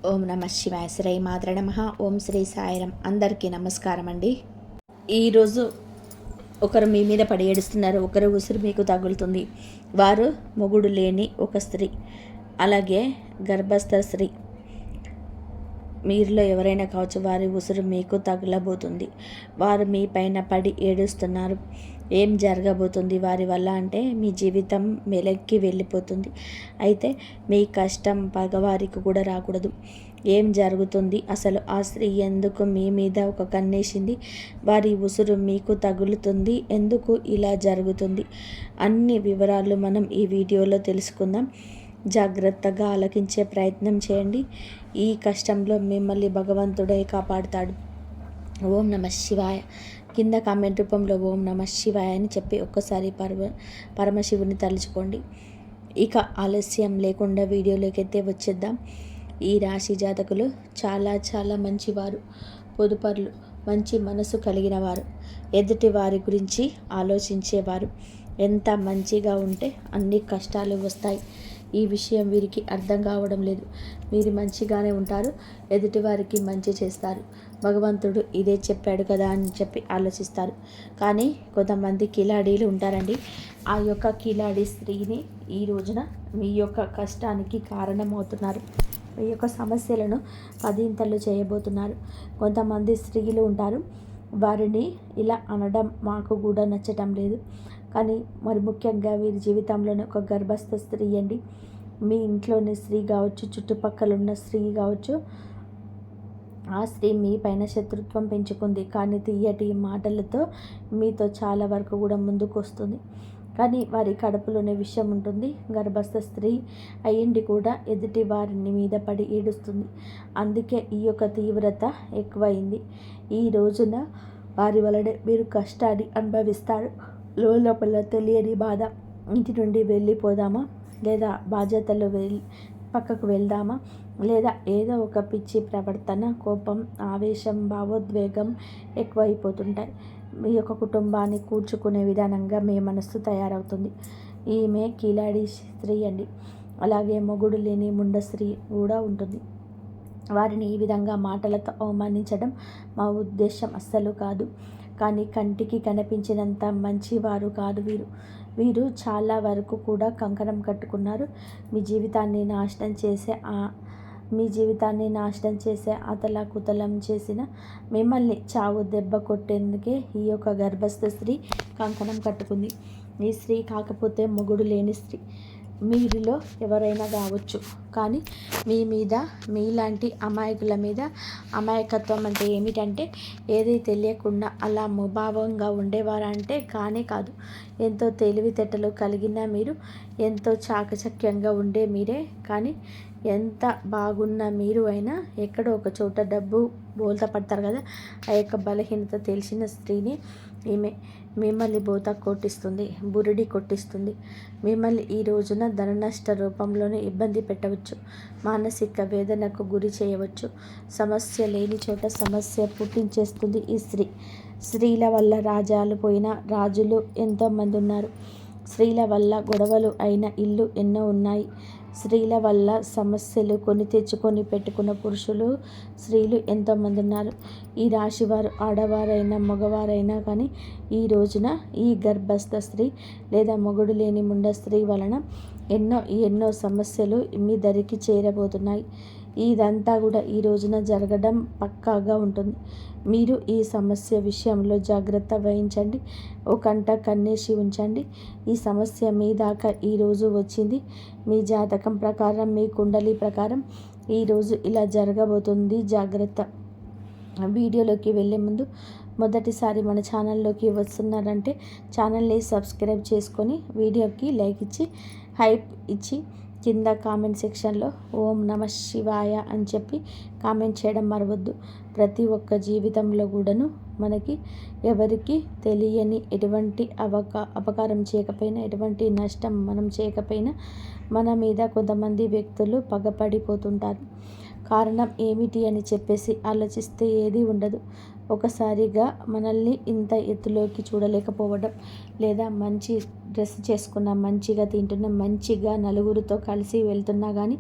ఓం నమ శివాయ శ్రీ మాత్ర నమః. ఓం శ్రీ సాయిరం. అందరికీ నమస్కారం అండి. ఈరోజు ఒకరు మీ మీద పడి ఏడుస్తున్నారు, ఒకరు ఉసురు మీకు తగులుతుంది. వారు మొగుడు లేని ఒక స్త్రీ, అలాగే గర్భస్థ స్త్రీ. మీరులో ఎవరైనా కావచ్చు, వారి ఉసురు మీకు తగలబోతుంది. వారు మీ పైన పడి ఏడుస్తున్నారు. ఏం జరగబోతుంది వారి వల్ల అంటే మీ జీవితం మెలక్కి వెళ్ళిపోతుంది. అయితే మీ కష్టం పగవారికి కూడా రాకూడదు. ఏం జరుగుతుంది అసలు? ఆ స్త్రీ ఎందుకు మీ మీద ఒక కన్నేసింది? వారి ఉసురు మీకు తగులుతుంది, ఎందుకు ఇలా జరుగుతుంది? అన్ని వివరాలు మనం ఈ వీడియోలో తెలుసుకుందాం. జాగ్రత్తగా ఆలకించే ప్రయత్నం చేయండి. ఈ కష్టంలో మిమ్మల్ని భగవంతుడే కాపాడుతాడు. ఓం నమ శివాయ. కింద కామెంట్ రూపంలో ఓం నమ శివాయ అని చెప్పి ఒక్కసారి పరమశివుని తలుచుకోండి. ఇక ఆలస్యం లేకుండా వీడియోలోకి అయితే వచ్చేద్దాం. ఈ రాశి జాతకులు చాలా చాలా మంచివారు, పొదుపర్లు, మంచి మనసు కలిగిన వారు, ఎదుటి వారి గురించి ఆలోచించేవారు. ఎంత మంచిగా ఉంటే అన్ని కష్టాలు వస్తాయి. ఈ విషయం వీరికి అర్థం కావడం లేదు. మీరు మంచిగానే ఉంటారు, ఎదుటివారికి మంచి చేస్తారు. భగవంతుడు ఇదే చెప్పాడు కదా అని చెప్పి ఆలోచిస్తారు. కానీ కొంతమంది కిలాడీలు ఉంటారండి. ఆ యొక్క కిలాడీ స్త్రీని ఈ రోజున మీ యొక్క కష్టానికి కారణమవుతున్నారు. మీ యొక్క సమస్యలను పదింతలు చేయబోతున్నారు. కొంతమంది స్త్రీలు ఉంటారు, వారిని ఇలా అనడం మాకు కూడా నచ్చటం లేదు. కానీ మరి ముఖ్యంగా వీరి జీవితంలోనే ఒక గర్భస్థ స్త్రీ అండి. మీ ఇంట్లోని స్త్రీ కావచ్చు, చుట్టుపక్కల ఉన్న స్త్రీ కావచ్చు, ఆ స్త్రీ మీ పైన శత్రుత్వం పెంచుకుంది. కానీ తీయటి మాటలతో మీతో చాలా వరకు కూడా ముందుకు వస్తుంది. కానీ వారి కడుపులోనే విషయం ఉంటుంది. గర్భస్థ స్త్రీ అయ్యిండి కూడా ఎదుటి వారిని మీద పడి ఏడుస్తుంది. అందుకే ఈ యొక్క తీవ్రత ఎక్కువైంది. ఈ రోజున వారి వలనే మీరు కష్టాన్ని అనుభవిస్తారు. లోపల తెలియని బాధ. ఇంటి నుండి వెళ్ళిపోదామా, లేదా బాధ్యతలు పక్కకు వెళ్దామా, లేదా ఏదో ఒక పిచ్చి ప్రవర్తన, కోపం, ఆవేశం, భావోద్వేగం ఎక్కువైపోతుంటాయి. మీ యొక్క కుటుంబాన్ని కూర్చుకునే విధానంగా మీ మనస్సు తయారవుతుంది. ఈమె కిలాడి స్త్రీ అండి. అలాగే మొగుడు లేని ముండ స్త్రీ కూడా ఉంటుంది. వారిని ఈ విధంగా మాటలతో అవమానించడం మా ఉద్దేశం అస్సలు కాదు. కానీ కంటికి కనిపించినంత మంచివారు కాదు వీరు. వీరు చాలా వరకు కూడా కంకణం కట్టుకున్నారు. మీ జీవితాన్ని నాశనం చేసే అతలాకుతలం చేసిన మిమ్మల్ని చావు దెబ్బ కొట్టేందుకే ఈ యొక్క గర్భస్థ స్త్రీ కంకణం కట్టుకుంది. ఈ స్త్రీ కాకపోతే మొగుడు లేని స్త్రీ మీరులో ఎవరైనా కావచ్చు. కానీ మీ మీద, మీలాంటి అమాయకుల మీద, అమాయకత్వం అంటే ఏమిటంటే ఏది తెలియకుండా అలా ముభావంగా ఉండేవారంటే కానే కాదు. ఎంతో తెలివితేటలు కలిగిన మీరు, ఎంతో చాకచక్యంగా ఉండే మీరే. కానీ ఎంత బాగున్న మీరు అయినా ఎక్కడో ఒక చోట డబ్బు బోల్తా పడతారు కదా. ఆ యొక్క బలహీనత తెలిసిన స్త్రీని ఈమె మిమ్మల్ని బోత కొట్టిస్తుంది, బురిడి కొట్టిస్తుంది. మిమ్మల్ని ఈ రోజున ధన నష్ట రూపంలోనే ఇబ్బంది పెట్టవచ్చు, మానసిక వేదనకు గురి చేయవచ్చు. సమస్య లేని చోట సమస్య పుట్టించేస్తుంది ఈ స్త్రీ. స్త్రీల వల్ల రాజ్యాలు పోయిన రాజులు ఎంతోమంది ఉన్నారు. స్త్రీల వల్ల గొడవలు అయిన ఇల్లు ఎన్నో ఉన్నాయి. స్త్రీల వల్ల సమస్యలు కొని తెచ్చుకొని పెట్టుకున్న పురుషులు, స్త్రీలు ఎంతోమంది ఉన్నారు. ఈ రాశివారు ఆడవారైనా మగవారైనా కానీ ఈ రోజున ఈ గర్భస్థ స్త్రీ లేదా మొగుడు లేని ముండ స్త్రీ వలన ఎన్నో సమస్యలు మీ దరికి చేరబోతున్నాయి. ఇదంతా కూడా ఈ రోజున జరగడం పక్కాగా ఉంటుంది. మీరు ఈ సమస్య విషయంలో జాగ్రత్త వహించండి. ఓ కంట కన్నేసి ఉంచండి. ఈ సమస్య మీ దాకా ఈరోజు వచ్చింది. మీ జాతకం ప్రకారం, మీ కుండలి ప్రకారం ఈరోజు ఇలా జరగబోతుంది. జాగ్రత్త. వీడియోలోకి వెళ్ళే ముందు మొదటిసారి మన ఛానల్లోకి వస్తున్నారంటే ఛానల్ని సబ్స్క్రైబ్ చేసుకొని వీడియోకి లైక్ ఇచ్చి, హైప్ ఇచ్చి, కింద కామెంట్ సెక్షన్లో ఓం నమ శివాయ అని చెప్పి కామెంట్ చేయడం మరవద్దు. ప్రతి ఒక్క జీవితంలో కూడాను మనకి ఎవరికి తెలియని ఎటువంటి అపకారం చేయకపోయినా, ఎటువంటి నష్టం మనం చేయకపోయినా మన మీద కొంతమంది వ్యక్తులు పగపడిపోతుంటారు. కారణం ఏమిటి అని చెప్పేసి ఆలోచిస్తే ఏది ఉండదు. ఒకసారిగా మనల్ని ఇంత ఎత్తులోకి చూడలేకపోవడం, లేదా మంచి డ్రెస్ చేసుకున్న, మంచిగా తింటున్న, మంచిగా నలుగురితో కలిసి వెళ్తున్నా కానీ,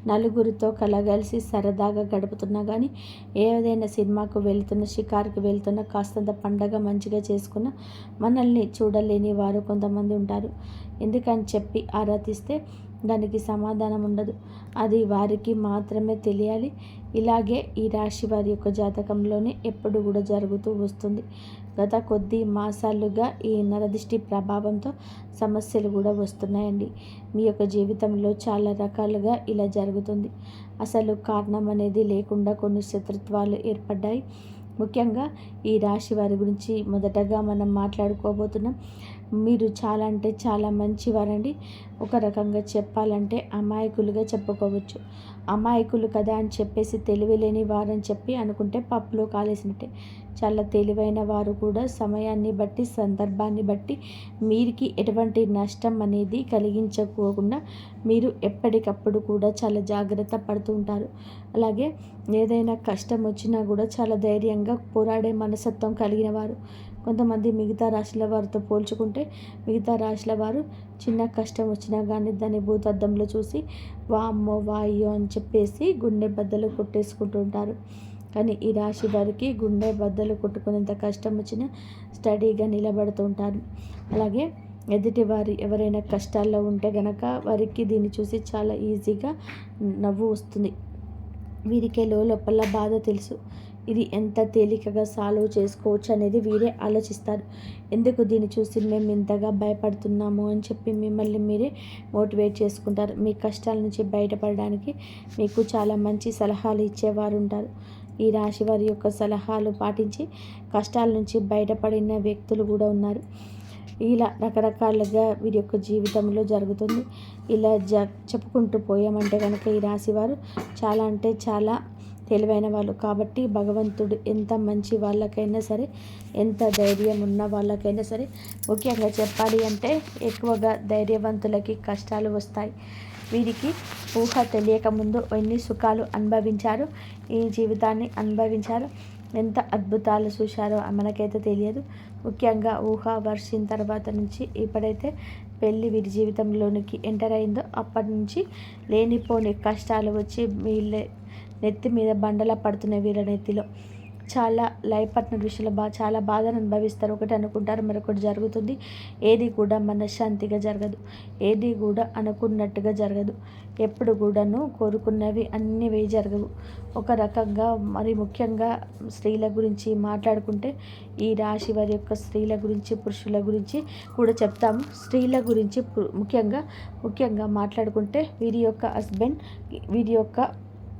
నలుగురితో కలగలిసి సరదాగా గడుపుతున్నా కానీ, ఏదైనా సినిమాకు వెళ్తున్న, షికారుకు వెళ్తున్న, కాస్తంత పండగ మంచిగా చేసుకున్న మనల్ని చూడలేని వారు కొంతమంది ఉంటారు. ఎందుకని చెప్పి ఆరా తీస్తే దానికి సమాధానం ఉండదు. అది వారికి మాత్రమే తెలియాలి. ఇలాగే ఈ రాశి వారి యొక్క జాతకంలోనే ఎప్పుడు కూడా జరుగుతూ వస్తుంది. గత కొద్ది మాసాలుగా ఈ నరదిష్టి ప్రభావంతో సమస్యలు కూడా వస్తున్నాయండి. మీ యొక్క జీవితంలో చాలా రకాలుగా ఇలా జరుగుతుంది. అసలు కారణం అనేది లేకుండా కొన్ని శత్రుత్వాలు ఏర్పడ్డాయి. ముఖ్యంగా ఈ రాశి వారి గురించి మొదటగా మనం మాట్లాడుకోబోతున్నాం. మీరు చాలా అంటే చాలా మంచివారండి. ఒక రకంగా చెప్పాలంటే అమాయకులుగా చెప్పుకోవచ్చు. అమాయకులు కదా అని చెప్పేసి తెలివిలేని వారని చెప్పి అనుకుంటే పప్పులో కాలేసినట్టే. చాలా తెలివైన వారు కూడా సమయాన్ని బట్టి, సందర్భాన్ని బట్టి మీరికి ఎటువంటి నష్టం అనేది కలిగించకోకుండా మీరు ఎప్పటికప్పుడు కూడా చాలా జాగ్రత్త పడుతూ ఉంటారు. అలాగే ఏదైనా కష్టం వచ్చినా కూడా చాలా ధైర్యంగా పోరాడే మనస్తత్వం కలిగిన వారు. కొంతమంది మిగతా రాశుల వారితో పోల్చుకుంటే మిగతా రాశుల వారు చిన్న కష్టం వచ్చినా కానీ దాన్ని భూతద్దంలో చూసి వామ్మో వాయ్యో అని చెప్పేసి గుండె బద్దలు కొట్టేసుకుంటూ ఉంటారు. కానీ ఈ రాశి వారికి గుండె బద్దలు కొట్టుకునేంత కష్టం వచ్చినా స్టడీగా నిలబడుతూ ఉంటారు. అలాగే ఎదుటి వారు ఎవరైనా కష్టాల్లో ఉంటే గనక వారికి దీన్ని చూసి చాలా ఈజీగా నవ్వు వస్తుంది. వీరికే లోపల బాధ తెలుసు. ఇది ఎంత తేలికగా సాల్వ్ చేసుకోవచ్చు అనేది వీరే ఆలోచిస్తారు. ఎందుకు దీన్ని చూసి మేము ఇంతగా భయపడుతున్నాము అని చెప్పి మిమ్మల్ని మీరే మోటివేట్ చేసుకుంటారు. మీ కష్టాల నుంచి బయటపడడానికి మీకు చాలా మంచి సలహాలు ఇచ్చేవారు ఉంటారు. ఈ రాశి వారి యొక్క సలహాలు పాటించి కష్టాల నుంచి బయటపడిన వ్యక్తులు కూడా ఉన్నారు. ఇలా రకరకాలుగా వీరి యొక్క జీవితంలో జరుగుతుంది. ఇలా చెప్పుకుంటూ పోయామంటే కనుక ఈ రాశి వారు చాలా అంటే చాలా తెలివైన వాళ్ళు. కాబట్టి భగవంతుడు ఎంత మంచి వాళ్ళకైనా సరే, ఎంత ధైర్యం ఉన్న వాళ్ళకైనా సరే, ముఖ్యంగా చెప్పాలి అంటే ఎక్కువగా ధైర్యవంతులకి కష్టాలు వస్తాయి. వీరికి ఊహ తెలియకముందు ఎన్ని సుఖాలు అనుభవించారు, ఈ జీవితాన్ని అనుభవించారు, ఎంత అద్భుతాలు చూశారో మనకైతే తెలియదు. ముఖ్యంగా ఊహ వర్షిన తర్వాత నుంచి ఇప్పుడైతే పెళ్ళి వీరి జీవితంలోనికి ఎంటర్ అయిందో అప్పటి నుంచి లేనిపోని కష్టాలు వచ్చి వీళ్ళే నెత్తి మీద బండలా పడుతున్నాయి. వీళ్ళ నెత్తిలో చాలా లైఫ్ పార్ట్నర్ విషయంలో చాలా బాధను అనుభవిస్తారు. ఒకటి అనుకుంటారు, మరొకటి జరుగుతుంది. ఏది కూడా మనశ్శాంతిగా జరగదు. ఏది కూడా అనుకున్నట్టుగా జరగదు. ఎప్పుడు కూడాను కోరుకున్నవి అన్నీ జరగవు. ఒక రకంగా మరి ముఖ్యంగా స్త్రీల గురించి మాట్లాడుకుంటే ఈ రాశి వారి యొక్క స్త్రీల గురించి, పురుషుల గురించి కూడా చెప్తాము. స్త్రీల గురించి ముఖ్యంగా మాట్లాడుకుంటే వీరి యొక్క హస్బెండ్, వీరి యొక్క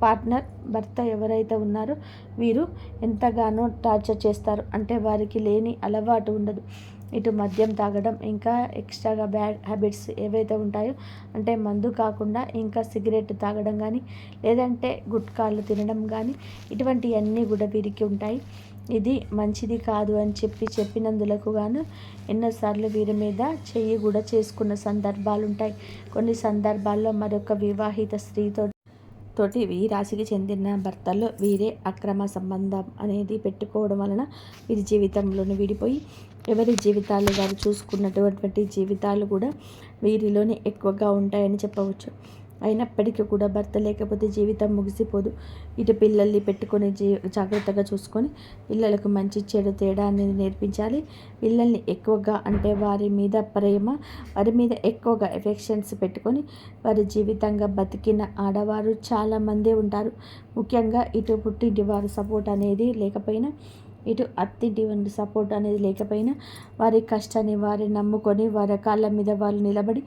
పార్ట్నర్, భర్త ఎవరైతే ఉన్నారో వీరు ఎంతగానో టార్చర్ చేస్తారు. అంటే వారికి లేని అలవాటు ఉండదు. ఇటు మద్యం తాగడం, ఇంకా ఎక్స్ట్రాగా బ్యాడ్ హ్యాబిట్స్ ఏవైతే ఉంటాయో, అంటే మందు కాకుండా ఇంకా సిగరెట్ తాగడం కానీ, లేదంటే గుట్కాలు తినడం కానీ, ఇటువంటివన్నీ కూడా వీరికి ఉంటాయి. ఇది మంచిది కాదు అని చెప్పినందులకు గాను ఎన్నోసార్లు వీరి మీద చెయ్యి కూడా చేసుకున్న సందర్భాలు ఉంటాయి. కొన్ని సందర్భాల్లో మరొక వివాహిత స్త్రీతో ఈ రాశికి చెందిన భర్తల్లో వీరే అక్రమ సంబంధం అనేది పెట్టుకోవడం వలన వీరి జీవితంలోనే విడిపోయి ఎవరి జీవితాలు వారు చూసుకున్నటువంటి జీవితాలు కూడా వీరిలోనే ఎక్కువగా ఉంటాయని చెప్పవచ్చు. అయినప్పటికీ కూడా భర్త లేకపోతే జీవితం ముగిసిపోదు. ఇటు పిల్లల్ని పెట్టుకొని జాగ్రత్తగా చూసుకొని పిల్లలకు మంచి చెడు తేడా అనేది నేర్పించాలి. పిల్లల్ని ఎక్కువగా అంటే వారి మీద ప్రేమ, వారి మీద ఎక్కువగా ఎఫెక్షన్స్ పెట్టుకొని వారి జీవితంగా బతికిన ఆడవారు చాలామందే ఉంటారు. ముఖ్యంగా ఇటు పుట్టింటి వారి సపోర్ట్ అనేది లేకపోయినా, ఇటు అత్తింటి వంటి సపోర్ట్ అనేది లేకపోయినా వారి కష్టాన్ని వారి నమ్ముకొని వారి కాళ్ళ మీద వాళ్ళు నిలబడి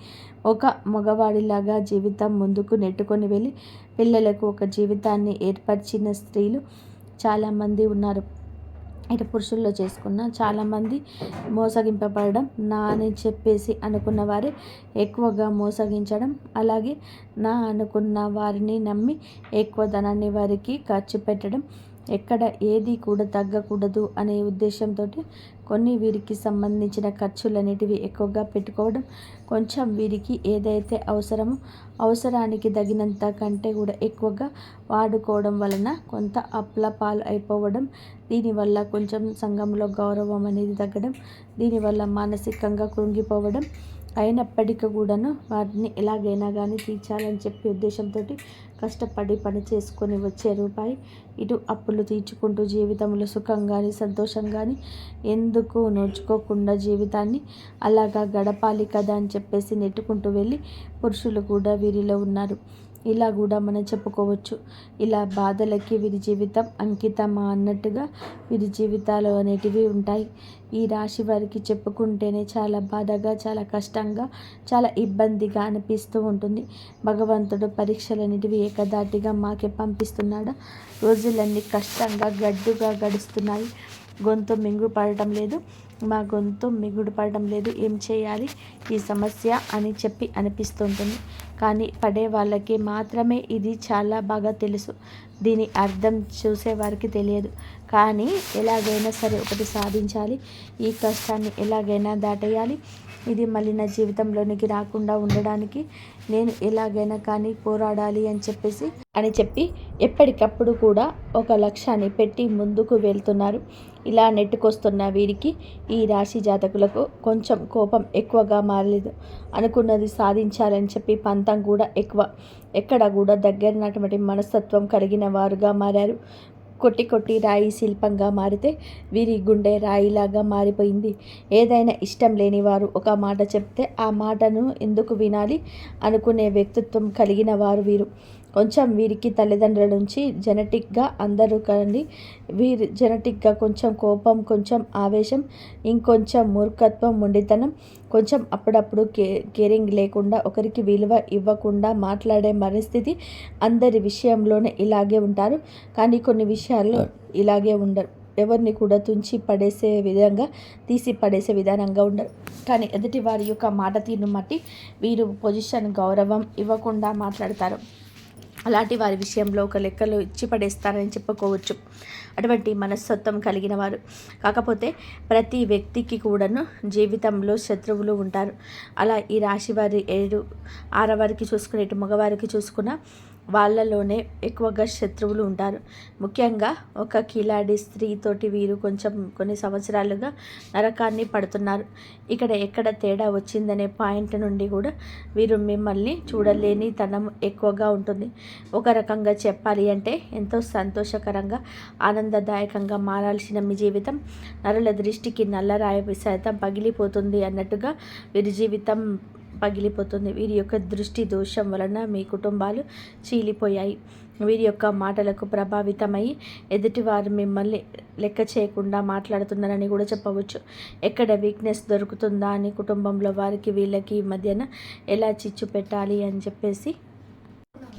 ఒక మగవాడిలాగా జీవితం ముందుకు నెట్టుకొని వెళ్ళి పిల్లలకు ఒక జీవితాన్ని ఏర్పరిచిన స్త్రీలు చాలామంది ఉన్నారు. ఇటు పురుషుల్లో చేసుకున్న చాలామంది మోసగింపబడడం, నా అని చెప్పేసి అనుకున్న వారే ఎక్కువగా మోసగించడం, అలాగే నా అనుకున్న వారిని నమ్మి ఎక్కువ ధనాన్ని వారికి ఖర్చు పెట్టడం, ఎక్కడ ఏది కూడా తగ్గకూడదు అనే ఉద్దేశంతో కొన్ని వీరికి సంబంధించిన ఖర్చులన్నిటివి ఎక్కువగా పెట్టుకోవడం, కొంచెం వీరికి ఏదైతే అవసరమో అవసరానికి తగినంత కంటే కూడా ఎక్కువగా వాడుకోవడం వలన కొంత అప్పుల పాలు అయిపోవడం, దీనివల్ల కొంచెం సంఘంలో గౌరవం అనేది తగ్గడం, దీనివల్ల మానసికంగా కృంగిపోవడం, అయినప్పటికీ కూడాను వాటిని ఎలాగైనా కానీ తీర్చాలని చెప్పి ఉద్దేశంతో కష్టపడి పని చేసుకొని వచ్చే రూపాయి ఇటు అప్పులు తీర్చుకుంటూ జీవితంలో సుఖం కానీ సంతోషం కానీ ఎందుకు నోచుకోకుండా జీవితాన్ని అలాగా గడపాలి కదా అని చెప్పేసి నెట్టుకుంటూ వెళ్ళి పురుషులు కూడా వీరిలో ఉన్నారు. ఇలా కూడా మనం చెప్పుకోవచ్చు. ఇలా బాధలకి వీరి జీవితం అంకితమా అన్నట్టుగా వీరి జీవితాలు అనేటివి ఉంటాయి. ఈ రాశి వారికి చెప్పుకుంటేనే చాలా బాధగా, చాలా కష్టంగా, చాలా ఇబ్బందిగా అనిపిస్తూ ఉంటుంది. భగవంతుడు పరీక్షలన్నిటివి ఏకదాటిగా మాకే పంపిస్తున్నాడా? రోజులన్నీ కష్టంగా గడ్డుగా గడుస్తున్నాయి. గొంతు మింగుడు పడటం లేదు, మా గొంతు మిగుడు పడటం లేదు, ఏం చేయాలి ఈ సమస్య అని చెప్పి అనిపిస్తుంటుంది. కానీ పడే వాళ్ళకి మాత్రమే ఇది చాలా బాగా తెలుసు. దీని అర్థం చూసేవారికి తెలియదు. కానీ ఎలాగైనా సరే ఒకటి సాధించాలి, ఈ కష్టాన్ని ఎలాగైనా దాటేయాలి, ఇది మళ్ళీ నా జీవితంలోనికి రాకుండా ఉండడానికి నేను ఎలాగైనా కానీ పోరాడాలి అని చెప్పి ఎప్పటికప్పుడు కూడా ఒక లక్ష్యాన్ని పెట్టి ముందుకు వెళ్తున్నారు. ఇలా నెట్టుకొస్తున్న వీరికి ఈ రాశి జాతకులకు కొంచెం కోపం ఎక్కువగా మారలేదు. అనుకున్నది సాధించాలని చెప్పి పంతం కూడా ఎక్కువ. ఎక్కడ కూడా దగ్గరనటువంటి మనస్తత్వం కలిగిన వారుగా మారారు. కొట్టి కొట్టి రాయి శిల్పంగా మారితే వీరి గుండె రాయిలాగా మారిపోయింది. ఏదైనా ఇష్టం లేని వారు ఒక మాట చెప్తే ఆ మాటను ఎందుకు వినాలి అనుకునే వ్యక్తిత్వం కలిగిన వారు వీరు. కొంచెం వీరికి తల్లిదండ్రుల నుంచి జెనెటిక్గా అందరూ కండి వీరి జెనెటిక్గా కొంచెం కోపం, కొంచెం ఆవేశం, ఇంకొంచెం మూర్ఖత్వం, మొండితనం, కొంచెం అప్పుడప్పుడు కేరింగ్ లేకుండా ఒకరికి విలువ ఇవ్వకుండా మాట్లాడే పరిస్థితి అందరి విషయంలోనే ఇలాగే ఉంటారు. కానీ కొన్ని విషయాల్లో ఇలాగే ఉండరు. ఎవరిని కూడా తుంచి పడేసే విధంగా, తీసి పడేసే విధానంగా ఉండరు. కానీ ఎదుటి వారి యొక్క మాట తీరును బట్టి వీరు పొజిషన్, గౌరవం ఇవ్వకుండా మాట్లాడతారు. అలాంటి వారి విషయంలో ఒక లెక్కలో ఇచ్చి పడేస్తారని చెప్పుకోవచ్చు. అటువంటి మనస్తత్వం కలిగిన వారు. కాకపోతే ప్రతి వ్యక్తికి కూడాను జీవితంలో శత్రువులు ఉంటారు. అలా ఈ రాశి వారి 7, 6 వారికి చూసుకునే మగవారికి చూసుకున్న వాళ్ళలోనే ఎక్కువగా శత్రువులు ఉంటారు. ముఖ్యంగా ఒక కిలాడి స్త్రీతోటి వీరు కొన్ని సంవత్సరాలుగా నరకాన్ని పడుతున్నారు. ఎక్కడ తేడా వచ్చిందనే పాయింట్ నుండి కూడా వీరు మిమ్మల్ని చూడలేని తనం ఎక్కువగా ఉంటుంది. ఒక రకంగా చెప్పాలి అంటే ఎంతో సంతోషకరంగా, ఆనందదాయకంగా మారాల్సిన మీ జీవితం నరుల దృష్టికి నల్లరాయి సైతం పగిలిపోతుంది అన్నట్టుగా వీరి జీవితం పగిలిపోతుంది. వీరి యొక్క దృష్టి దోషం వలన మీ కుటుంబాలు చీలిపోయాయి. వీరి యొక్క మాటలకు ప్రభావితమై ఎదుటివారు మిమ్మల్ని లెక్క చేయకుండా మాట్లాడుతున్నారని కూడా చెప్పవచ్చు. ఎక్కడ వీక్నెస్ దొరుకుతుందా అని కుటుంబంలో వారికి వీళ్ళకి మధ్యన ఎలా చిచ్చు పెట్టాలి అని చెప్పేసి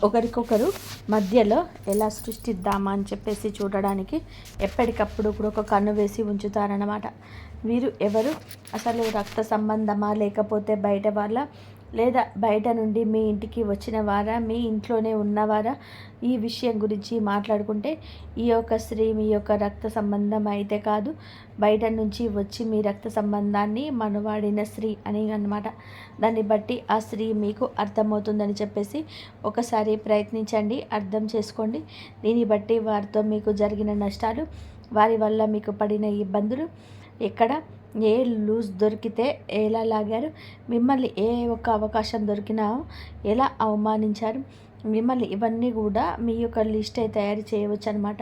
ఒకరికొకరు మధ్యలో ఎలా సృష్టిద్దామా అని చెప్పేసి చూడడానికి ఎప్పటికప్పుడు కూడా ఒక కన్ను వేసి ఉంచుతారన్నమాట. వీరు ఎవరు? అసలు రక్త సంబంధమా, లేకపోతే బయట వాళ్ళ, లేదా బయట నుండి మీ ఇంటికి వచ్చిన వారా, మీ ఇంట్లోనే ఉన్నవారా? ఈ విషయం గురించి మాట్లాడుకుంటే ఈ యొక్క స్త్రీ మీ యొక్క రక్త సంబంధం అయితే కాదు, బయట నుంచి వచ్చి మీ రక్త సంబంధాన్ని మనవాడిన స్త్రీ అని అన్నమాట. దాన్ని బట్టి ఆ స్త్రీ మీకు అర్థమవుతుందని చెప్పేసి ఒకసారి ప్రయత్నించండి, అర్థం చేసుకోండి. దీన్ని బట్టి వారితో మీకు జరిగిన నష్టాలు, వారి వల్ల మీకు పడిన ఇబ్బందులు, ఎక్కడ ఏ లూజ్ దొరికితే ఎలా లాగారు, మిమ్మల్ని ఏ ఒక్క అవకాశం దొరికినా ఎలా అవమానించారు, మిమ్మల్ని ఇవన్నీ కూడా మీ యొక్క లిస్ట్ తయారు చేయవచ్చు అనమాట.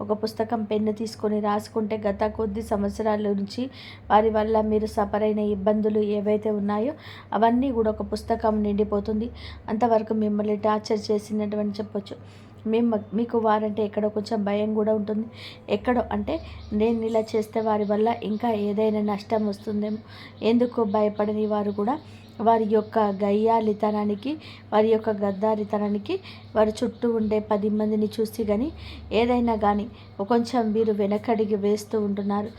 ఒక పుస్తకం, పెన్ను తీసుకొని రాసుకుంటే గత కొద్ది సంవత్సరాల నుంచి వారి వల్ల మీరు సఫర్ అయిన ఇబ్బందులు ఏవైతే ఉన్నాయో అవన్నీ కూడా ఒక పుస్తకం నిండిపోతుంది. అంతవరకు మిమ్మల్ని టార్చర్ చేసినటువంటి చెప్పొచ్చు. మీకు వారంటే ఎక్కడో కొంచెం భయం కూడా ఉంటుంది. ఎక్కడో అంటే నేను ఇలా చేస్తే వారి వల్ల ఇంకా ఏదైనా నష్టం వస్తుందేమో, ఎందుకు భయపడని వారు కూడా వారి యొక్క గయ్యాలితనానికి, వారి యొక్క గద్దారితనానికి వారి చుట్టూ ఉండే 10 మందిని చూసి కానీ ఏదైనా కానీ కొంచెం వీరు వెనకడిగి వేస్తూ ఉంటున్నారు.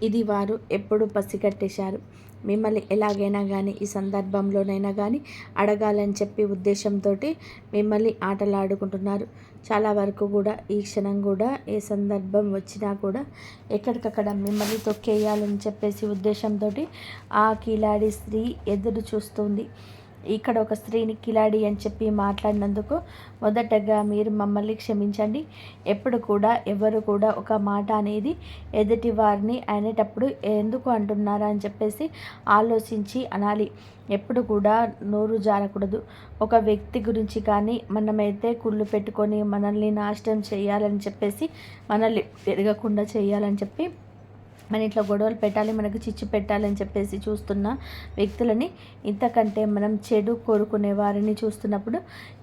ఇది వారు ఎప్పుడు పసిగట్టేశారు. మిమ్మల్ని ఎలాగైనా కానీ ఈ సందర్భంలోనైనా కానీ అడగాలని చెప్పి ఉద్దేశంతో మిమ్మల్ని ఆటలాడుకుంటున్నారు. చాలా వరకు కూడా ఈ క్షణం కూడా ఏ సందర్భం వచ్చినా కూడా ఎక్కడికక్కడ మిమ్మల్ని తొక్కేయాలని చెప్పేసి ఉద్దేశంతో ఆ కిలాడి స్త్రీ ఎదురు చూస్తుంది. ఇక్కడ ఒక స్త్రీని కిలాడి అని చెప్పి మాట్లాడినందుకు మొదటగా మీరు మమ్మల్ని క్షమించండి. ఎప్పుడు కూడా ఎవరు కూడా ఒక మాట అనేది ఎదుటి వారిని అనేటప్పుడు ఎందుకు అంటున్నారా అని చెప్పేసి ఆలోచించి అనాలి. ఎప్పుడు కూడా నోరు జారకూడదు. ఒక వ్యక్తి గురించి కానీ మనమైతే కుళ్ళు పెట్టుకొని మనల్ని నాశనం చేయాలని చెప్పేసి మనల్ని పెరగకుండా చేయాలని చెప్పి మన ఇంట్లో గొడవలు పెట్టాలి, మనకు చిచ్చు పెట్టాలని చెప్పేసి చూస్తున్న వ్యక్తులని, ఇంతకంటే మనం చెడు కోరుకునే వారిని చూస్తున్నప్పుడు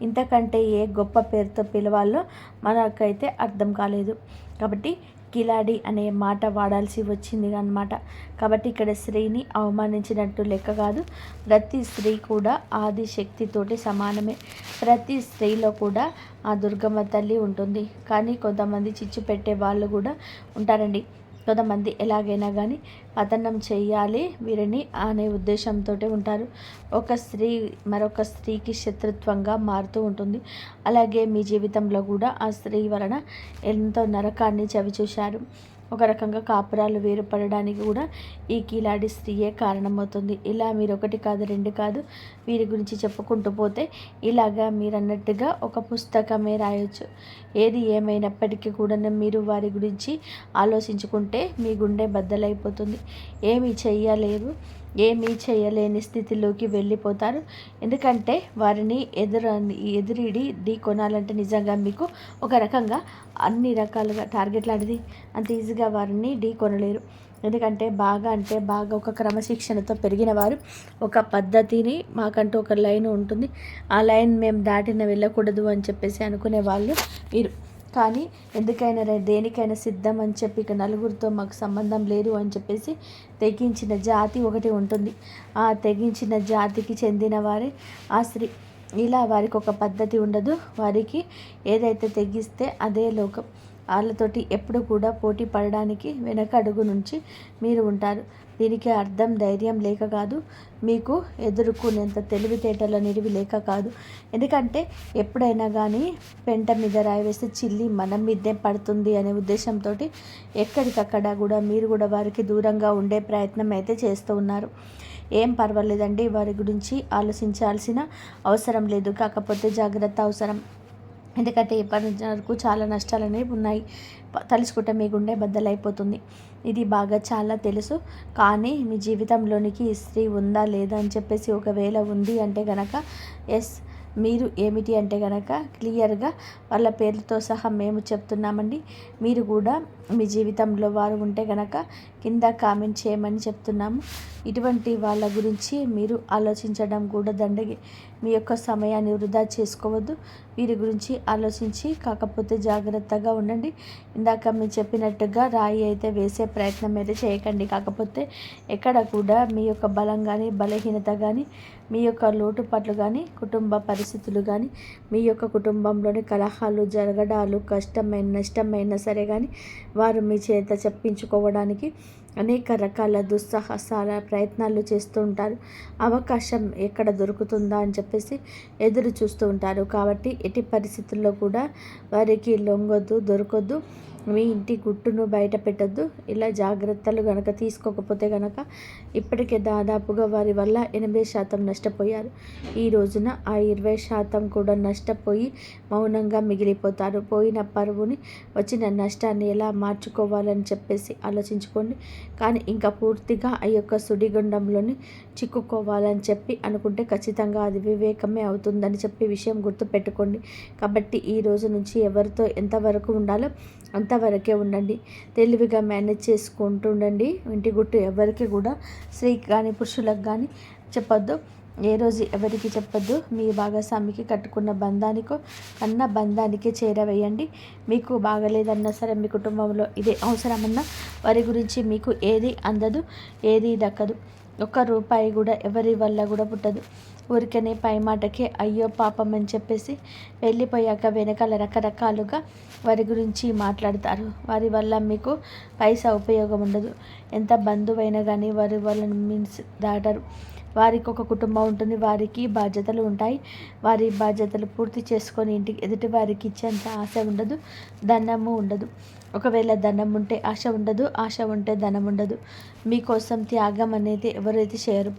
ఇంతకంటే ఏ గొప్ప పేరుతో పిలవాలో మనకైతే అర్థం కాలేదు. కాబట్టి కిలాడి అనే మాట వాడాల్సి వచ్చింది అన్నమాట. కాబట్టి ఇక్కడ స్త్రీని అవమానించినట్టు లెక్క కాదు. ప్రతి స్త్రీ కూడా ఆది శక్తితోటి సమానమే. ప్రతి స్త్రీలో కూడా ఆ దుర్గమ్మ తల్లి ఉంటుంది. కానీ కొంతమంది చిచ్చు పెట్టే వాళ్ళు కూడా ఉంటారండి. కొంతమంది ఎలాగైనా కానీ పతనం చేయాలి వీరిని అనే ఉద్దేశంతో ఉంటారు. ఒక స్త్రీ మరొక స్త్రీకి శత్రుత్వంగా మారుతూ ఉంటుంది. అలాగే మీ జీవితంలో కూడా ఆ స్త్రీ వలన ఎంతో నరకాన్ని చవిచూశారు. ఒక రకంగా కాపురాలు వేరుపడడానికి కూడా ఈ కిలాడి స్త్రీయే కారణమవుతుంది. ఇలా మీరు ఒకటి కాదు రెండు కాదు వీరి గురించి చెప్పుకుంటూ పోతే ఇలాగా మీరు అన్నట్టుగా ఒక పుస్తకమే రాయొచ్చు. ఏది ఏమైనప్పటికీ కూడా మీరు వారి గురించి ఆలోచించుకుంటే మీ గుండె బద్దలైపోతుంది. ఏమీ ఏమీ చేయలేని స్థితిలోకి వెళ్ళిపోతారు. ఎందుకంటే వారిని ఎదురిడి ఢీ కొనాలంటే నిజంగా మీకు ఒక రకంగా అన్ని రకాలుగా టార్గెట్ లాంటిది అంత ఈజీగా వారిని ఢీ కొనలేరు. ఎందుకంటే బాగా ఒక క్రమశిక్షణతో పెరిగిన వారు, ఒక పద్ధతిని మాకంటూ ఒక లైన్ ఉంటుంది, ఆ లైన్ మేము దాటిన వెళ్ళకూడదు అని చెప్పేసి అనుకునే వాళ్ళు వీరు. కానీ ఎందుకైనా దేనికైనా సిద్ధం అని చెప్పి ఇక నలుగురితో మాకు సంబంధం లేదు అని చెప్పేసి తెగించిన జాతి ఒకటి ఉంటుంది. ఆ తెగించిన జాతికి చెందిన వారే ఆ స్త్రీ. ఇలా వారికి ఒక పద్ధతి ఉండదు. వారికి ఏదైతే తెగిస్తే అదే లోకం. వాళ్ళతోటి ఎప్పుడు కూడా పోటీ పడడానికి వెనక అడుగు నుంచి మీరు ఉంటారు. దీనికి అర్థం ధైర్యం లేక కాదు, మీకు ఎదుర్కొనేంత తెలివితేటల నిడివి లేక కాదు. ఎందుకంటే ఎప్పుడైనా కానీ పెంట మీద రాయి వేస్తే చిల్లి మనం మీదే పడుతుంది అనే ఉద్దేశంతో ఎక్కడికక్కడ కూడా మీరు కూడా వారికి దూరంగా ఉండే ప్రయత్నం అయితే చేస్తూ ఉన్నారు. ఏం పర్వాలేదండి, వారి గురించి ఆలోచించాల్సిన అవసరం లేదు. కాకపోతే జాగ్రత్త అవసరం. ఎందుకంటే ఇప్పటి వరకు చాలా నష్టాలు అనేవి ఉన్నాయి. తలుచుకుంటే మీ గుండె బద్దలైపోతుంది. ఇది బాగా చాలా తెలుసు. కానీ మీ జీవితంలోనికి ఈ స్త్రీ ఉందా లేదా అని చెప్పేసి ఒకవేళ ఉంది అంటే కనుక ఎస్, మీరు ఏమిటి అంటే కనుక క్లియర్గా వాళ్ళ పేర్లతో సహా మేము చెప్తున్నామండి. మీరు కూడా మీ జీవితంలో వారు ఉంటే కనుక కింద కామెంట్ చేయమని చెప్తున్నాము. ఇటువంటి వాళ్ళ గురించి మీరు ఆలోచించడం కూడా దండగే. మీ యొక్క సమయాన్ని వృధా చేసుకోవద్దు. వీరి గురించి ఆలోచించి కాకపోతే జాగ్రత్తగా ఉండండి. ఇందాక మీరు చెప్పినట్టుగా రాయి అయితే వేసే ప్రయత్నం అయితే చేయకండి. కాకపోతే ఎక్కడ కూడా మీ యొక్క బలం కానీ బలహీనత కానీ మీ యొక్క లోటుపాట్లు కానీ కుటుంబ పరిస్థితులు కానీ మీ యొక్క కుటుంబంలోని కలహాలు జరగడాలు కష్టమైన నష్టమైనా సరే కానీ వారు మీ చేత చెప్పించుకోవడానికి అనేక రకాల దుస్సాహసాల ప్రయత్నాలు చేస్తూ ఉంటారు. అవకాశం ఎక్కడ దొరుకుతుందా అని చెప్పేసి ఎదురు చూస్తూ ఉంటారు. కాబట్టి ఎట్టి పరిస్థితుల్లో కూడా వారికి లొంగొద్దు, దొరకొద్దు. మీ ఇంటి గుట్టును బయట పెట్టద్దు. ఇలా జాగ్రత్తలు కనుక తీసుకోకపోతే కనుక ఇప్పటికే దాదాపుగా వారి వల్ల 80% నష్టపోయారు. ఈ రోజున ఆ 20% కూడా నష్టపోయి మౌనంగా మిగిలిపోతారు. పోయిన పరువుని వచ్చిన నష్టాన్ని ఎలా మార్చుకోవాలని చెప్పేసి ఆలోచించుకోండి. కానీ ఇంకా పూర్తిగా ఆ యొక్క సుడిగుండంలోని చిక్కుకోవాలని చెప్పి అనుకుంటే ఖచ్చితంగా అది వివేకమే అవుతుందని చెప్పి విషయం గుర్తుపెట్టుకోండి. కాబట్టి ఈ రోజు నుంచి ఎవరితో ఎంతవరకు ఉండాలో అంతవరకే ఉండండి. తెలివిగా మేనేజ్ చేసుకుంటూ ఉండండి. ఇంటి గుట్టు ఎవరికి కూడా స్త్రీకి కానీ పురుషులకు కానీ చెప్పొద్దు. ఏ రోజు ఎవరికి చెప్పొద్దు. మీ భాగస్వామికి కట్టుకున్న బంధానికో అన్న బంధానికే చేరవేయండి. మీకు బాగలేదన్నా సరే మీ కుటుంబంలో ఇదే అవసరమన్నా వారి గురించి మీకు ఏది అందదు, ఏది దక్కదు. ఒక్క రూపాయి కూడా ఎవరి వల్ల కూడా పుట్టదు. ఊరికనే పై మాటకే అయ్యో పాపం అని చెప్పేసి వెళ్ళిపోయాక వెనకాల రకరకాలుగా వారి గురించి మాట్లాడతారు. వారి వల్ల మీకు పైసా ఉపయోగం ఉండదు. ఎంత బంధువైనా కానీ వారి వాళ్ళని మీన్స్ దాటరు. వారికి ఒక కుటుంబం ఉంటుంది, వారికి బాధ్యతలు ఉంటాయి. వారి బాధ్యతలు పూర్తి చేసుకొని ఇంటికి ఎదుటి వారికి ఇచ్చేంత ఆశ ఉండదు, ధనము ఉండదు. ఒకవేళ ధనం ఉంటే ఆశ ఉండదు, ఆశ ఉంటే ధనం ఉండదు. మీకోసం త్యాగం అనేది ఎవరైతే చేయరు.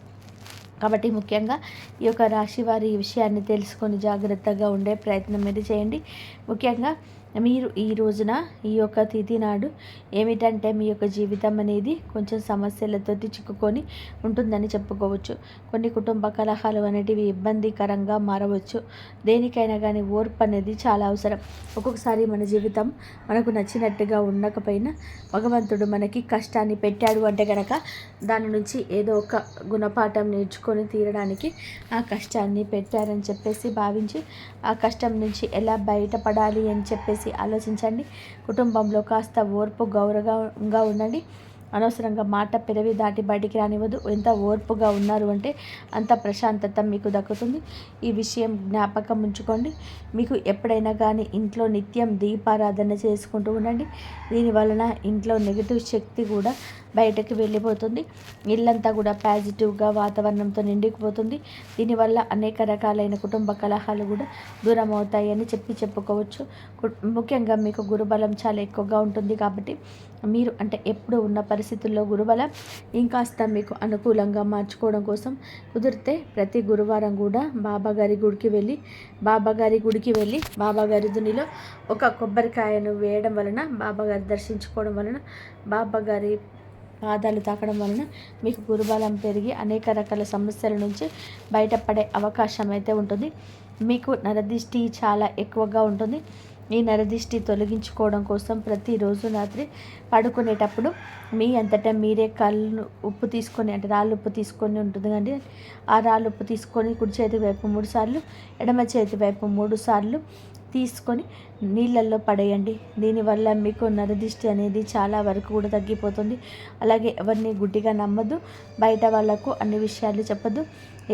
కాబట్టి ముఖ్యంగా ఈ యొక్క రాశి వారి ఈ విషయాన్ని తెలుసుకొని జాగ్రత్తగా ఉండే ప్రయత్నం అయితే చేయండి. ముఖ్యంగా మీరు ఈ రోజున ఈ యొక్క తిథి నాడు ఏమిటంటే మీ యొక్క జీవితం అనేది కొంచెం సమస్యలతోటి చిక్కుకొని ఉంటుందని చెప్పుకోవచ్చు. కొన్ని కుటుంబ కలహాలు అనేటివి ఇబ్బందికరంగా మారవచ్చు. దేనికైనా కానీ ఓర్పు అనేది చాలా అవసరం. ఒక్కొక్కసారి మన జీవితం మనకు నచ్చినట్టుగా ఉండకపోయినా భగవంతుడు మనకి కష్టాన్ని పెట్టాడు అంటే కనుక దాని నుంచి ఏదో ఒక గుణపాఠం నేర్చుకొని తీరడానికి ఆ కష్టాన్ని పెట్టారని చెప్పేసి భావించి ఆ కష్టం నుంచి ఎలా బయటపడాలి అని చెప్పేసి ఆలోచించండి. కుటుంబంలో కాస్త ఓర్పు గౌరవంగా ఉండండి. అనవసరంగా మాట పెరవి దాటి బయటికి రానివ్వదు. ఎంత ఓర్పుగా ఉన్నారు అంటే అంత ప్రశాంతత మీకు దక్కుతుంది. ఈ విషయం జ్ఞాపకం ఉంచుకోండి. మీకు ఎప్పుడైనా కానీ ఇంట్లో నిత్యం దీపారాధన చేసుకుంటూ ఉండండి. దీనివలన ఇంట్లో నెగిటివ్ శక్తి కూడా బయటకు వెళ్ళిపోతుంది. ఇల్లంతా కూడా పాజిటివ్గా వాతావరణంతో నిండిపోతుంది. దీనివల్ల అనేక రకాలైన కుటుంబ కలహాలు కూడా దూరం అవుతాయని చెప్పుకోవచ్చు. ముఖ్యంగా మీకు గురుబలం చాలా ఎక్కువగా ఉంటుంది కాబట్టి మీరు అంటే ఎప్పుడు ఉన్న పరిస్థితుల్లో గురుబలం ఇంకాస్త మీకు అనుకూలంగా మార్చుకోవడం కోసం కుదిరితే ప్రతి గురువారం కూడా బాబాగారి గుడికి వెళ్ళి బాబాగారి దునిలో ఒక కొబ్బరికాయను వేయడం వలన, బాబాగారి దర్శించుకోవడం వలన, బాబాగారి పాదాలు తాకడం వలన మీకు గురుబలం పెరిగి అనేక రకాల సమస్యల నుంచి బయటపడే అవకాశం అయితే ఉంటుంది. మీకు నరదిష్టి చాలా ఎక్కువగా ఉంటుంది. ఈ నరదిష్టి తొలగించుకోవడం కోసం ప్రతిరోజు రాత్రి పడుకునేటప్పుడు మీ అంతటా మీరే కళ్ళు ఉప్పు తీసుకొని అంటే రాళ్ళు ఉప్పు తీసుకొని ఉంటుంది కండి, ఆ రాళ్ళు ఉప్పు తీసుకొని కుడి చేతి వైపు 3 సార్లు, ఎడమ చేతి వైపు 3 సార్లు తీసుకొని నీళ్ళల్లో పడేయండి. దీనివల్ల మీకు నరదిష్టి అనేది చాలా వరకు కూడా తగ్గిపోతుంది. అలాగే ఎవరిని గుడ్డిగా నమ్మద్దు, బయట వాళ్ళకు అన్ని విషయాలు చెప్పద్దు.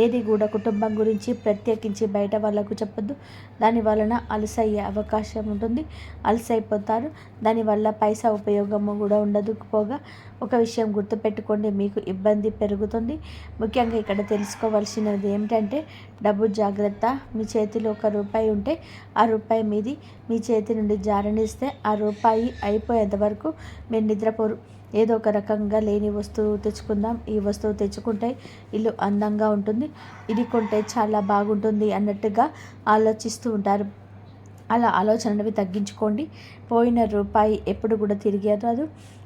ఏది కూడా కుటుంబం గురించి ప్రత్యేకించి బయట వాళ్ళకు చెప్పద్దు. దాని వలన అలసయ్యే అవకాశం ఉంటుంది, అలసైపోతారు. దానివల్ల పైసా ఉపయోగము కూడా ఉండదు. పోగా ఒక విషయం గుర్తుపెట్టుకోండి, మీకు ఇబ్బంది పెరుగుతుంది. ముఖ్యంగా ఇక్కడ తెలుసుకోవాల్సినది ఏమిటంటే డబ్బు జాగ్రత్త. మీ చేతిలో ₹1 ఉంటే ఆ రూపాయి మీది మీ చేతి నుండి జారనిస్తే ఆ రూపాయి అయిపోయేంత వరకు మీరు నిద్రపోరు. ఏదో ఒక రకంగా లేని వస్తువు తెచ్చుకుందాం, ఈ వస్తువు తెచ్చుకుంటే ఇల్లు అందంగా ఉంటుంది, ఇది కొంటే చాలా బాగుంటుంది అన్నట్టుగా ఆలోచిస్తూ ఉంటారు. అలా ఆలోచనవి తగ్గించుకోండి. పోయిన రూపాయి ఎప్పుడు కూడా తిరిగి రాదు.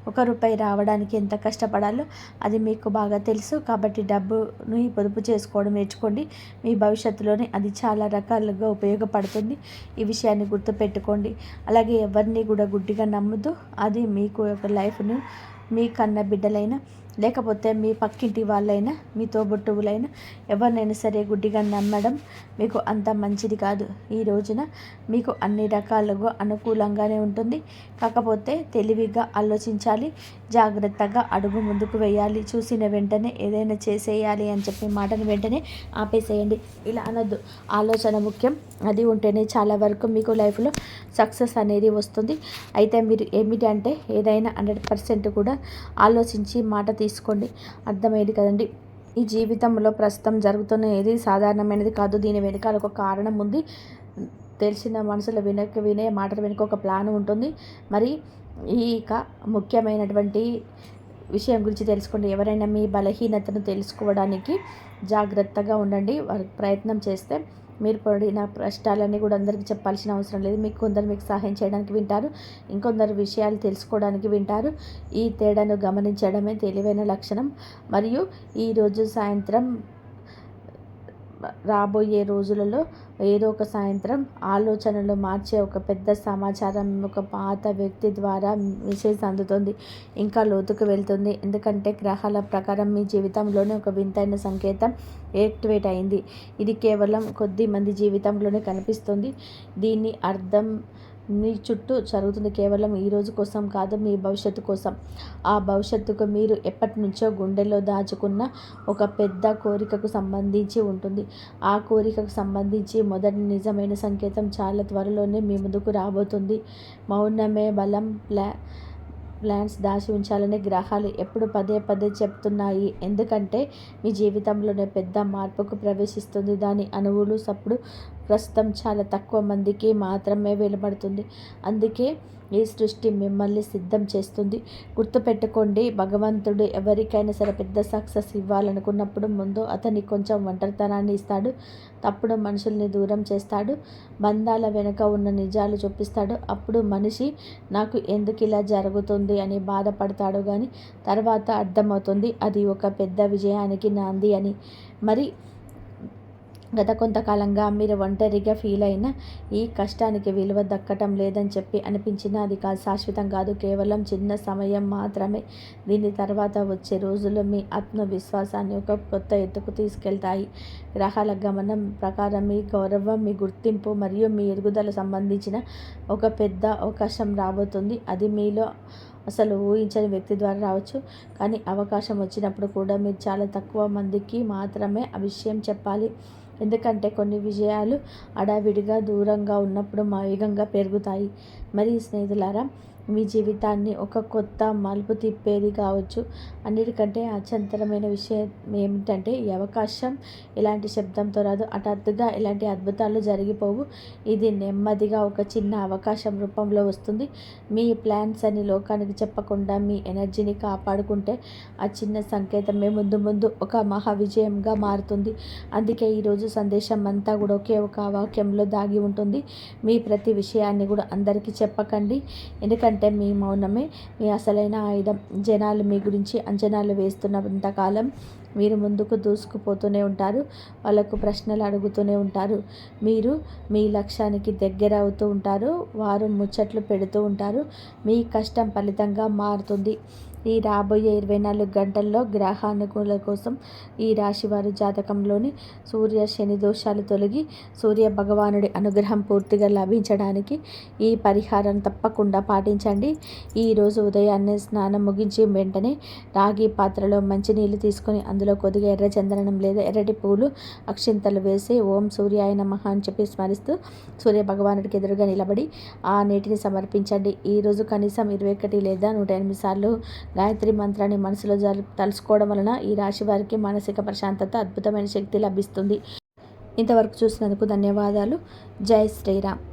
₹1 రావడానికి ఎంత కష్టపడాలో అది మీకు బాగా తెలుసు. కాబట్టి డబ్బుని పొదుపు చేసుకోవడం నేర్చుకోండి. మీ భవిష్యత్తులోనే అది చాలా రకాలుగా ఉపయోగపడుతుంది. ఈ విషయాన్ని గుర్తుపెట్టుకోండి. అలాగే ఎవరిని కూడా గుడ్డిగా నమ్మద్దు. అది మీకు ఒక లైఫ్ను మీ కన్న బిడ్డలైనా లేకపోతే మీ పక్కింటి వాళ్ళైనా మీ తోబుట్టువులైనా ఎవరినైనా సరే గుడ్డిగా నమ్మడం మీకు అంత మంచిది కాదు. ఈ రోజున మీకు అన్ని రకాలుగా అనుకూలంగానే ఉంటుంది. కాకపోతే తెలివిగా ఆలోచించాలి, జాగ్రత్తగా అడుగు ముందుకు వేయాలి. చూసిన వెంటనే ఏదైనా చేసేయాలి అని చెప్పి మాటను వెంటనే ఆపేసేయండి. ఇలా అనొద్దు. ఆలోచన ముఖ్యం. అది ఉంటేనే చాలా వరకు మీకు లైఫ్లో సక్సెస్ అనేది వస్తుంది. అయితే మీరు ఏమిటి అంటే ఏదైనా 100% కూడా ఆలోచించి మాట తీసుకోండి. అర్థమయ్యేది కదండి. ఈ జీవితంలో ప్రస్తుతం జరుగుతున్న ఏది సాధారణమైనది కాదు. దీని వెనకాల ఒక కారణం ఉంది. తెలిసిన మనసులో వినే మాటల వెనుక ఒక ప్లాన్ ఉంటుంది. మరి ఇక ముఖ్యమైనటువంటి విషయం గురించి తెలుసుకోండి. ఎవరైనా మీ బలహీనతను తెలుసుకోవడానికి జాగ్రత్తగా ఉండండి. వారు ప్రయత్నం చేస్తే మీరు పడిన కష్టాలన్నీ కూడా అందరికీ చెప్పాల్సిన అవసరం లేదు. కొందరు మీకు సహాయం చేయడానికి వింటారు, ఇంకొందరు విషయాలు తెలుసుకోవడానికి వింటారు. ఈ తేడాను గమనించడమే తెలివైన లక్షణం. మరియు ఈరోజు సాయంత్రం రాబోయే రోజులలో ఏదో ఒక సాయంత్రం ఆలోచనలు మార్చే ఒక పెద్ద సమాచారం ఒక పాత వ్యక్తి ద్వారా మెసేజ్ అందుతుంది, ఇంకా లోతుకు వెళ్తుంది. ఎందుకంటే గ్రహాల ప్రకారం మీ జీవితంలోనే ఒక వింతైన సంకేతం యాక్టివేట్ అయింది. ఇది కేవలం కొద్ది మంది జీవితంలోనే కనిపిస్తుంది. దీని అర్థం మీ చుట్టూ జరుగుతుంది కేవలం ఈ రోజు కోసం కాదు, మీ భవిష్యత్తు కోసం. ఆ భవిష్యత్తుకు మీరు ఎప్పటి నుంచో గుండెల్లో దాచుకున్న ఒక పెద్ద కోరికకు సంబంధించి ఉంటుంది. ఆ కోరికకు సంబంధించి మొదటి నిజమైన సంకేతం చాలా త్వరలోనే మీ ముందుకు రాబోతుంది. మౌనమే బలం ప్లాన్స్ దాచి ఉంచాలని గ్రహాలు ఎప్పుడు పదే పదే చెప్తున్నాయి. ఎందుకంటే మీ జీవితంలోనే పెద్ద మార్పుకు ప్రవేశిస్తుంది. దాని అణువులు సప్పుడు ప్రస్తుతం చాలా తక్కువ మందికి మాత్రమే వెలువడుతుంది. అందుకే ఈ సృష్టి మిమ్మల్ని సిద్ధం చేస్తుంది. గుర్తుపెట్టుకోండి, భగవంతుడు ఎవరికైనా సరే పెద్ద సక్సెస్ ఇవ్వాలనుకున్నప్పుడు ముందు అతనికి కొంచెం ఒంటరితనాన్ని ఇస్తాడు. తప్పుడు మనుషుల్ని దూరం చేస్తాడు. బంధాల వెనుక ఉన్న నిజాలు చూపిస్తాడు. అప్పుడు మనిషి నాకు ఎందుకు ఇలా జరుగుతుంది అని బాధపడతాడు. కానీ తర్వాత అర్థమవుతుంది అది ఒక పెద్ద విజయానికి నాంది అని. మరి గత కొంతకాలంగా మీరు ఒంటరిగా ఫీల్ అయిన ఈ కష్టానికి విలువ దక్కటం లేదని చెప్పి అనిపించినా అది శాశ్వతం కాదు. కేవలం చిన్న సమయం మాత్రమే. దీని తర్వాత వచ్చే రోజులు మీ ఆత్మవిశ్వాసాన్ని ఒక కొత్త ఎత్తుకు తీసుకెళ్తాయి. గ్రహాల గమనం ప్రకారం మీ గౌరవం, మీ గుర్తింపు మరియు మీ ఎదుగుదల సంబంధించిన ఒక పెద్ద అవకాశం రాబోతుంది. అది మీలో అసలు ఊహించని వ్యక్తి ద్వారా రావచ్చు. కానీ అవకాశం వచ్చినప్పుడు కూడా మీరు చాలా తక్కువ మందికి మాత్రమే ఆ విషయం చెప్పాలి. ఎందుకంటే కొన్ని విజయాలు హడావిడిగా దూరంగా ఉన్నప్పుడు వేగంగా పెరుగుతాయి. మరి స్నేహితులారా, మీ జీవితాన్ని ఒక కొత్త మలుపు తిప్పేది కావచ్చు. అన్నిటికంటే అత్యంతరమైన విషయం ఏమిటంటే ఈ అవకాశం ఎలాంటి శబ్దంతో రాదు. హఠాత్తుగా ఎలాంటి అద్భుతాలు జరిగిపోవు. ఇది నెమ్మదిగా ఒక చిన్న అవకాశం రూపంలో వస్తుంది. మీ ప్లాన్స్ అని లోకానికి చెప్పకుండా మీ ఎనర్జీని కాపాడుకుంటే ఆ చిన్న సంకేతమే ముందు ముందు ఒక మహా విజయంగా మారుతుంది. అందుకే ఈరోజు సందేశం అంతా కూడా ఒకే ఒక వాక్యంలో దాగి ఉంటుంది. మీ ప్రతి విషయాన్ని కూడా అందరికీ చెప్పకండి. ఎందుకంటే మీ మౌనమే మీ అసలైన ఆయుధం. జనాలు మీ గురించి అంచనాలు వేస్తున్నంతకాలం మీరు ముందుకు దూసుకుపోతూనే ఉంటారు. వాళ్ళకు ప్రశ్నలు అడుగుతూనే ఉంటారు. మీరు మీ లక్ష్యానికి దగ్గర అవుతూ ఉంటారు. వారు ముచ్చట్లు పెడుతూ ఉంటారు. మీ కష్టం ఫలితంగా మారుతుంది. ఈ రాబోయే 24 గంటల్లో గ్రహానుకూల కోసం ఈ రాశివారి జాతకంలోని సూర్య శని దోషాలు తొలగి సూర్య భగవానుడి అనుగ్రహం పూర్తిగా లభించడానికి ఈ పరిహారం తప్పకుండా పాటించండి. ఈరోజు ఉదయాన్నే స్నానం ముగించి వెంటనే రాగి పాత్రలో మంచినీళ్ళు తీసుకొని అందులో కొద్దిగా ఎర్ర చందనం లేదా ఎర్రటి పూలు అక్షింతలు వేసి ఓం సూర్యాయ నమః అని చెప్పి స్మరిస్తూ సూర్య భగవానుడికి ఎదురుగా నిలబడి ఆ నీటిని సమర్పించండి. ఈరోజు కనీసం 21 లేదా 108 సార్లు గాయత్రి మంత్రాన్ని మనసులో తలుసుకోవడం వలన ఈ రాశి వారికి మానసిక ప్రశాంతత, అద్భుతమైన శక్తి లభిస్తుంది. ఇంతవరకు చూసినందుకు ధన్యవాదాలు. జై శ్రీరామ్.